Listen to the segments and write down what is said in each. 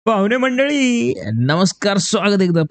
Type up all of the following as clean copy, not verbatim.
पाहुणे मंडळी नमस्कार.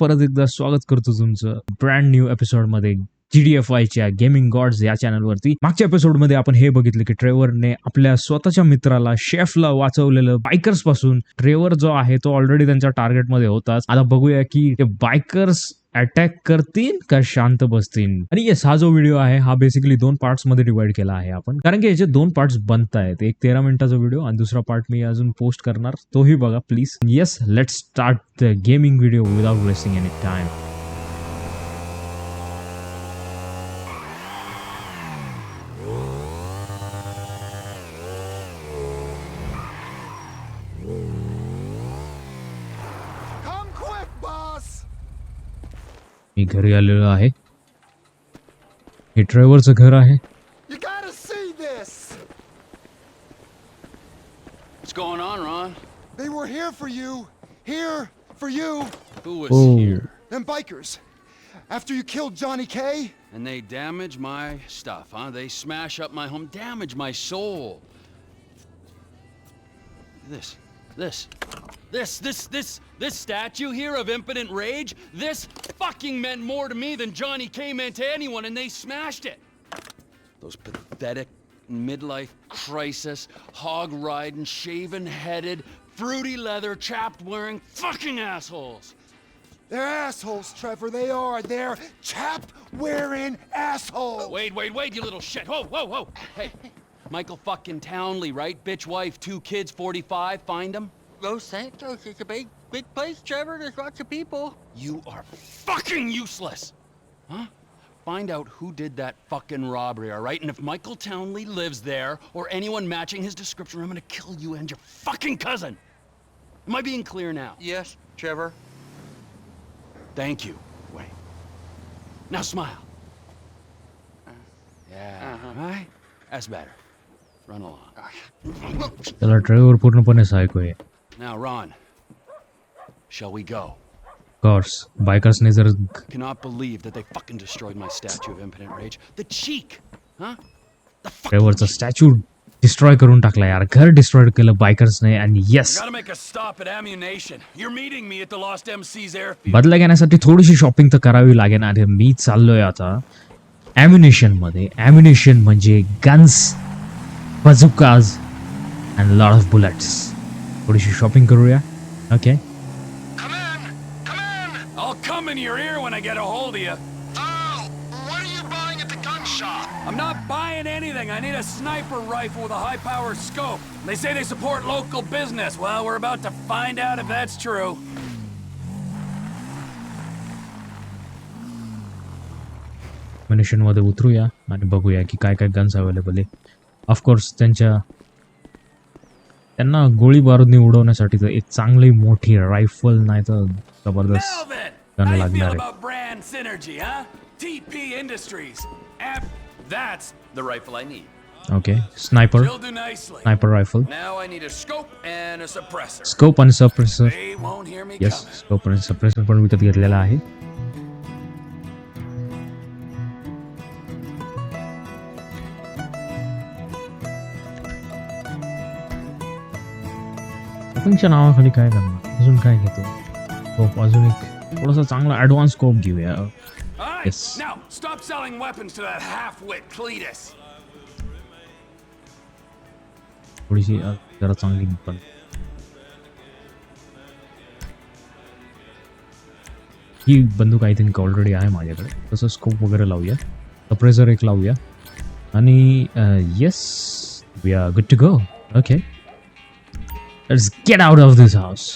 परत एकदा स्वागत करतो तुमचं ब्रँड न्यू एपिसोड मध्ये GDFI गेमिंग गॉड्स या चॅनलवरती. मागच्या एपिसोड मध्ये आपण हे बघितलं की ट्रेव्हरने आपल्या स्वतःच्या मित्राला शेफला वाचवलेलं बायकर्स पासून. ट्रेव्हर जो आहे तो ऑलरेडी त्यांच्या टार्गेट मध्ये होताच. आता बघूया की ते बायकर्स अटॅक करतील का शांत बसतील. आणि येस, हा जो व्हिडिओ आहे हा बेसिकली 2 पार्ट्स मध्ये डिवाइड केला आहे आपण, कारण की याचे 2 पार्ट्स बनत आहेत. एक 13 मिनिटाचा व्हिडिओ आणि दुसरा पार्ट मी अजून पोस्ट करणार, तोही बघा please. Yes, let's start the gaming video without wasting any time. मी घरी आलेलो आहे. हे ट्रेव्हरचं घर आहे. You gotta see this. What's going on, Ron? They were here for you. Here for you. Who was here? Them bikers. After you killed Johnny K. And they damage my stuff, huh? They smash up my home, damage my soul. This statue here of impotent rage, this fucking meant more to me than Johnny K meant to anyone, and they smashed it. Those pathetic midlife crisis, hog-riding, shaven-headed, fruity leather, chapped-wearing fucking assholes. They're assholes, Trevor. They are. They're chap-wearing assholes. Wait, you little shit. Whoa. Hey, Michael fucking Townley, right? Bitch wife, 2 kids, 45, find him? Los Santos is a big place, Trevor. There's lots of people. You are fucking useless! Huh? Find out who did that fucking robbery, all right? And if Michael Townley lives there, or anyone matching his description, I'm gonna kill you and your fucking cousin! Am I being clear now? Yes, Trevor. Thank you, Wayne. Now smile. Yeah, right? That's better. Run along. त्याला Trevor पूर्णपणे psycho आहे. Now, Ron, shall we go? Course बायकर्सने जर Cannot believe that they fucking destroyed my statue of impotent rage. The cheek, huh? The fucking ट्रेव्हरचा statue destroy करून टाकला यार. घर डिस्ट्रॉय केलं बायकर्सने. आणि yes, Gotta make a stop at Ammunition. You're meeting me at the Lost MC's airfield. बदला घेण्यासाठी थोडीशी शॉपिंग तर करावी लागेल. आणि मी चाललोय आता ॲम्युनिशन मध्ये. ॲम्युनिशन म्हणजे guns, bazookas and lot of bullets. थोडीशी शॉपिंग करूया. Okay, Come in. I'll come in your ear when I get a hold of you. Oh, what are you buying at the gun shop? I'm not buying anything. I need a sniper rifle with a high-powered scope. They say they support local business. Well, we're about to find out if that's true. ॲम्युनिशन मध्ये उतरूया आणि बघूया की काय काय guns available आहे. Of course त्यांना गोळी बारूदने उडवण्यासाठी तर एक चांगली मोठी रायफल नाही तर जबरदस्त Melvin, गन how you लागणार feel आहे. about brand synergy, huh? TP Industries. That's the rifle I need. Okay, sniper She'll do nicely. Rifle, Now I need a scope and a suppressor. Scope आणि suppressor. They won't hear me yes, coming. Scope आणि suppressor पण विकत घेतलेला आहे. शॉपिंगच्या नावाखाली काय करणार, अजून काय घेतो. स्कोप, अजून एक थोडासा चांगला ऍडव्हान्स स्कोप घेऊया. All right, Yes. now stop selling weapons to that half-wit Cletus. थोडीशी जरा चांगली पण. ही बंदूक आय थिंक ऑलरेडी आहे माझ्याकडे. तसं स्कोप वगैरे लावूया, सप्रेसर एक लावूया आणि yes, we are good to go. Okay, let's get out of this house.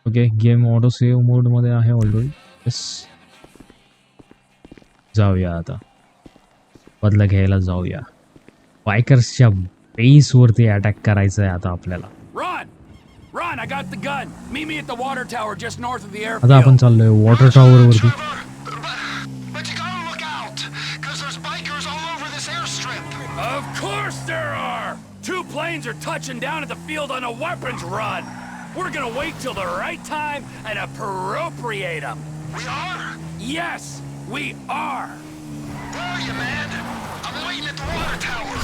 Okay, game auto save mode मध्ये आहे ऑलरेडी. येस, जाऊया आता, बदला घ्यायला जाऊया. बायकर्सच्या बेस वरती अटॅक करायचं आहे आता आपल्याला. Run! I got the gun. Meet me at the water tower just north of the आता आपण airfield. चाललोय वॉटर टॉवर वरती. But you gotta look out, cause there's bikers all over this airstrip. Of course there are. 2 planes are touching down at the field on a weapons run. We're gonna wait till the right time and appropriate them. We are? Yes, we are. Where are you, man? I'm waiting at the water tower.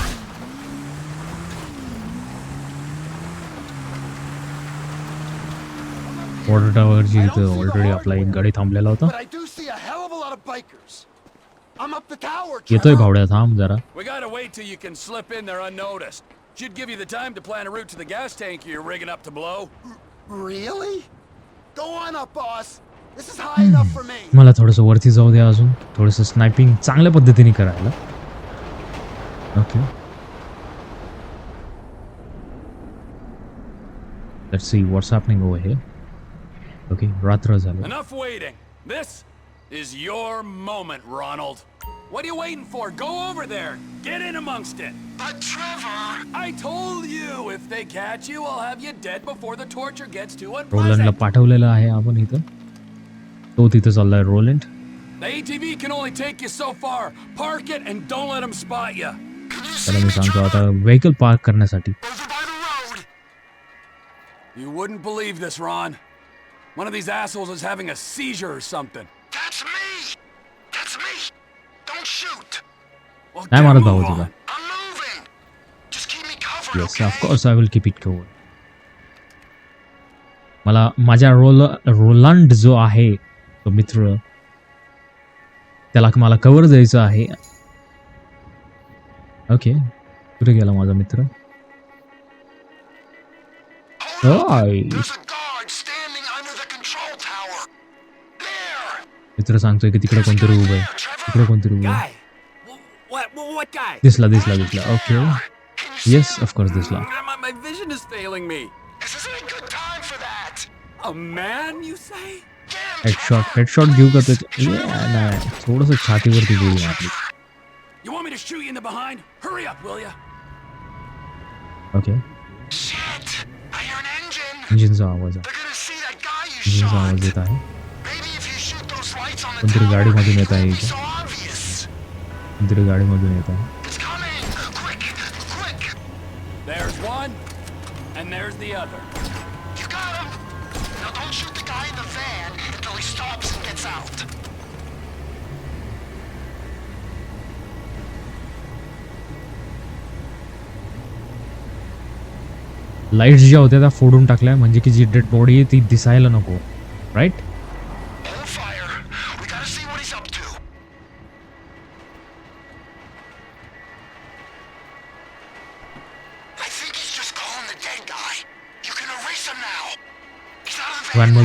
Water टावरची इथं already आपला एक गाडी थांबलेला होता. But I do see a hell of a lot of bikers. I'm up the tower, येतोय Trevor. भावड्या, थांब जरा. We gotta wait till you can slip in there unnoticed. Should give you the time to plan a route to the gas tank you're rigging up to blow. Really? Go on up, boss. This is high enough for me. मला थोडंसं वरती जाऊ द्या अजून, थोडंसं स्नायपिंग चांगल्या पद्धतीने करायला. Okay, let's see what's happening over here. Okay, रात्र झालं. Enough waiting. This is your moment, Ronald. What are you waiting for? Go over there. Get in amongst it. But Trevor, I told you, if they catch you, I'll have you dead before the torture gets too रोलंडला unpleasant. पाठवलेलं आहे आपण इथं. तो तिथं चाललाय Roland. The ATV can only take you so far. Park it and don't let them spot you. can you त्याला see मी me, सांगतो Trevor? आता व्हेकल पार्क करण्यासाठी. Over by the road. You wouldn't believe this, Ron. One of these assholes is having a seizure or something. That's me. That's me. Don't shoot. Well, नाही get a Bharat move भाऊ on. तुला. I'm moving. Just keep me covered, yes, okay? Of course I will keep it cover. मला माझ्या Roland जो आहे तो मित्र, त्याला मला कव्हर द्यायचं आहे. ओके, कुठे गेला माझा मित्र? Hold up. Oi. There's a guard standing under the control tower. There. मित्र सांगतोय की तिकडे कोणतरी उभं आहे, तिकडे कोणतरी उभं आहे. Guy? What guy? दिसला. Okay, Can you see yes, him? Of course दिसला. My vision is failing me. This isn't a good time for that. A man, you say? Get him, headshot घेऊ का त्याच्या? नाही, थोडंसं छातीवरती गोळी मारली. You want me to shoot you in the behind? Hurry up, will ya? Okay, Shit. I hear an engine. इंजिनचा आवाज आहे. They're gonna see that guy you इंजिनचा आवाज shot. येत आहे. Maybe if you shoot those lights on the कोणतरी tower, गाडीमधून येत it आहे won't be इथे. so obvious. कोणतरी गाडीमधून येत आहे. It's coming. Quick, quick. There's one, and there's the other. You got him. Now don't shoot the guy in the van until he stops and gets out. Lights ज्या होत्या त्या फोडून टाकल्या, म्हणजे की जी डेड बॉडी आहे ती दिसायला नको, right? Hold fire. We gotta see what he's up to. I think he's just calling the dead guy. You can erase him now. He's out of the van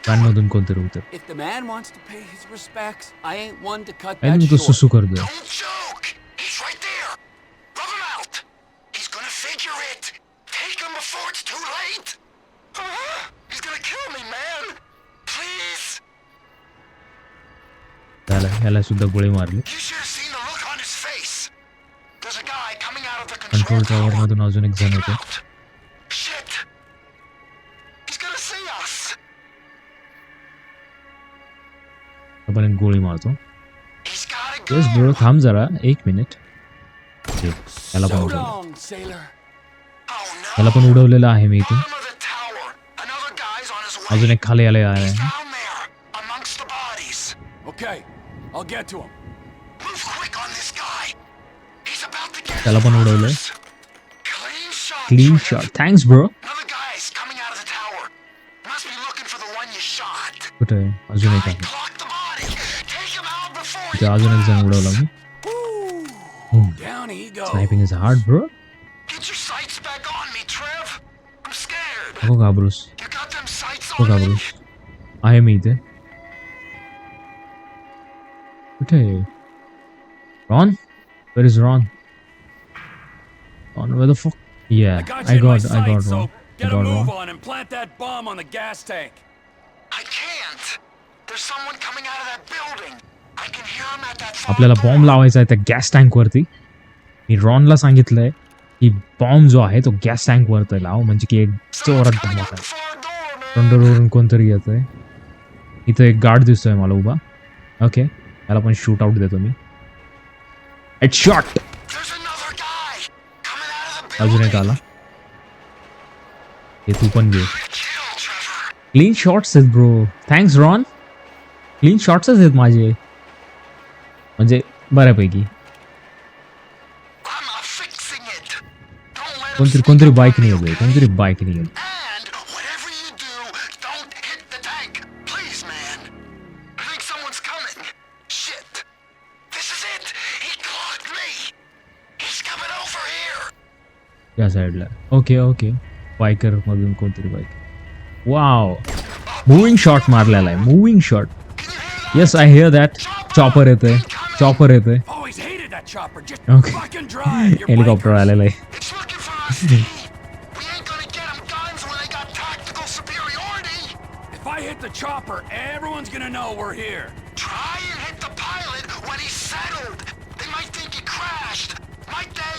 व्हॅनमधून कोणतरी उतर. If the man wants to pay his respects, I ain't one to cut आणि that मी तो short. सुसू करतोय. Don't joke. He's right there. Rub him out. He's gonna figure it. Take him before it's too late. He's gonna kill me, man. Please. ह्याला सुद्धा गोळी मारली. You should have seen the look on his face. There's a guy coming out of the control control tower tower. मधून अजून एक जण Take him होते. out. Shit. He's gonna see us. आपण एक गोळी मारतो. He's gotta go. Yes bro, थांब जरा 1 मिनिट. याला पण So उडवलं. long, sailor. Oh no. याला पण उडवलेलं आहे मी इथून. Bottom of the tower. Another guy's on his way. अजून एक खाली आले आहे. He's down there, amongst the bodies. Okay, I'll get to him. Move quick on this guy. He's about to get त्याला पण उडवलंय. Clean shot. Clean Trevor. Shot, thanks bro. Another guy's coming out of the tower. Must be looking for the one you shot. कुठे आहे? अजून एक I आहे. clocked the body. Take him out before इथे he... अजून एक जण उडवला मी. Down he goes. Sniping is hard bro. Get your sights back on me, Trev. I'm scared. नको घाबरूस, You got them sights नको on me? घाबरूस. आहे मी इथे. कुठे आहे? Ron? Where is Ron? Ron, where the fuck? Yeah, I got you in my sights, so get a move on and plant that bomb on the gas tank. I can't. There's someone coming out of that building. I can hear him at that far आपल्याला door. Bomb लावायचा आहे त्या gas टँकवरती. मी रॉनला सांगितलंय की bomb जो आहे तो gas टँकवरती लाव, म्हणजे की एक जोरात Someone's coming धमाका out the आहे. far door, man. फ्रंटवरून कोणतरी येतंय. इथं एक गार्ड दिसतोय मला उभा. ओके, याला पण शूट आउट देतो मी. Headshot. There's another guy coming out of the अजून building. एक आला. हे तू पण घे. Kill, Trevor. क्लीन शॉट्स आहेत ब्रो. Thanks Ron. क्लीन शॉट्सच आहेत माझे, म्हणजे बऱ्यापैकी. I'm fixing it. Don't let him कोणतरी sneak कोणतरी up on बाईकने me, येतोय, okay? कोणतरी बाईकने येतोय. And whatever you do, don't hit या साईडला. ओके ओके, बायकर मधून कोणतरी बायकर. वाव, मुव्हिंग शॉट मारलेला आहे, moving shot. Yes, I hear that. Chopper येतोय, चॉपर येतोय. Always hated that chopper. Just Okay. fucking drive. You're helicopter bikers. आलेलं आहे. It's looking for us, D. We ain't gonna get them guns when they got tactical superiority. If I hit the chopper, everyone's gonna know we're here. Try and hit the pilot when he's settled. They might think he crashed. Might they?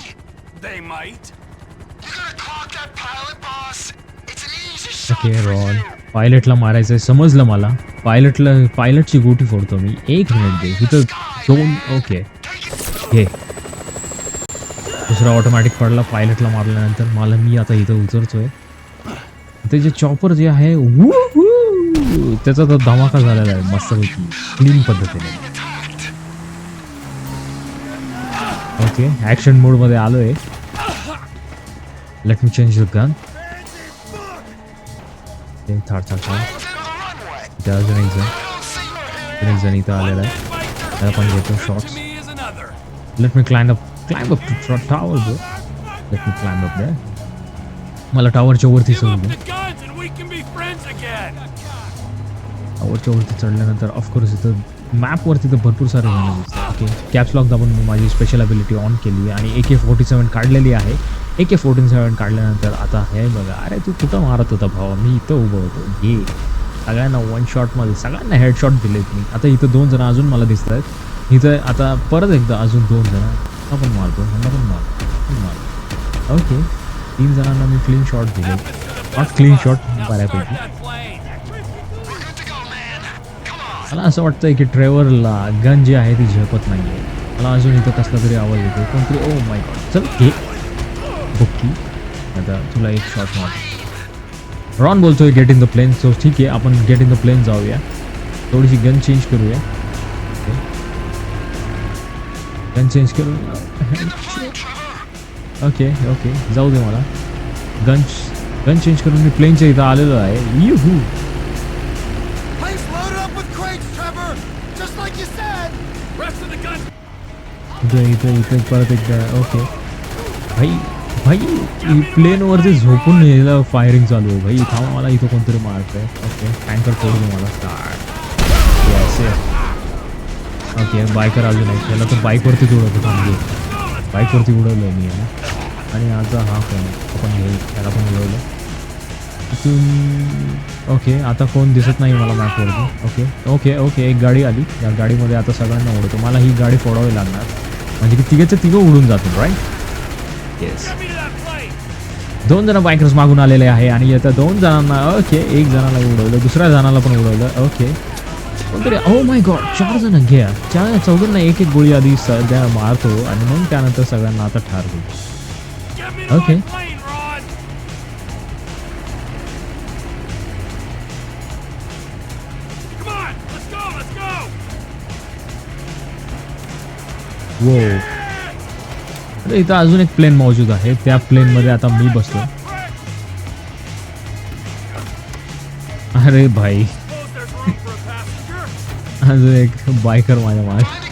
They might. You're gonna clock that pilot, boss. It's an easy shot okay for Ron, you. पायलटला मारायचंय, समजलं मला. पायलटची गोटी फोडतो मी. एक minute दे, इथं दोन. Okay, हे दुसरा automatic पडला. पायलटला मारल्यानंतर मी आता इथं उतरतोय. ते जे चॉपर जे आहे, त्याचा तर धमाका झालेला आहे मस्तपैकी, क्लीन पद्धतीने. ओके, ॲक्शन मोडमध्ये आलोय. Let me change the gun. थाड थाड थाड. इथं अजून एक जण इथं आलेला आहे. त्याला पण घेतो To shots. me is another. Let me climb up to tower bro. Let me climb up there. मला टावरच्या वरती Give up चढू. the guns and we can be friends again. टावरच्या वरती चढल्यानंतर ऑफकोर्स इथं मॅपवरती तर भरपूर सारे जण दिसतात. ओके, कॅप्स लॉक दाबून मी माझी स्पेशल ॲबिलिटी ऑन केली आणि AK-47 काढलेली आहे. AK-47 काढल्यानंतर आता हे बघा. अरे तू कुठं मारत होता भावा, मी इथं उभं होतो. हे सगळ्यांना वन शॉटमध्ये सगळ्यांना हेडशॉट दिलेत मी. आता इथं 2 जण अजून मला दिसत आहेत. इथं आता परत एकदा अजून 2 जण. आपण मारतो, ह्यांना पण मारतो. ओके, 3 जणांना मी क्लीन शॉट दिले. Not clean shot, Now start बऱ्यापैकी. that plane. We're good to go, man. Come on. मला असं वाटतंय की ट्रेव्हरला गन जी आहे ती झेपत नाही आहे. मला अजून इथं कसला तरी आवाज येतो. कोणतरी, ओ माय गॉड. चल हे बुक्की, आता तुला एक शॉट मार. रॉन बोलतोय गेट इन द प्लेन. सो ठीक आहे, आपण गेट इन द प्लेन जाऊया. थोडीशी गन चेंज करूया. गन चेंज करू. ओके ओके, जाऊ दे मला. गन चेंज करून मी प्लेनच्या इथं आलेलो आहे. युहू. Plane's loaded up with crates, Trevor. Just like you said. Rest of the guns. इथं परत एकदा. ओके भाई प्लेनवरती झोपून यायला फायरिंग चालू आहे भाई. थांबा, मला इथं कोणतरी मारतंय. ओके, टँकर फोडून मला स्टार्ट. ओके, बायकर अजून आहे. त्याला तर बाईकवरतीच उडवत होता, म्हणजे बाईकवरती उडवलं मी याला. आणि आता हा कोण, आपण घेऊ त्याला पण उडवलं इथून. ओके, आता कोण दिसत नाही मला मॅपवरती. ओके ओके ओके, एक गाडी आली. या गाडीमध्ये आता सगळ्यांना उडवतो. मला ही गाडी फोडावी लागणार, म्हणजे की तिघं उडून जातील. Right, yes. Get me to that plane. 2 जण बायकर्स मागून आलेले आहे आणि आता 2 जणांना. ओके, एक जणाला उडवलं, दुसऱ्या जणाला पण उडवलं. ओके, कोणतरी. ओ माय गॉड, 4 जण घ्या. 4-4 एक गोळी आधी सध्या मारतो आणि मग त्यानंतर सगळ्यांना आता ठार होईल. Get me to Okay. my plane, Ron. Come on, let's go, let's go. वो, अरे इथं अजून एक प्लेन मौजूद आहे. त्या प्लेनमध्ये आता मी बसलो. अरे भाई, Suppose there's room for a passenger. अजून एक बायकर माझ्या मागे.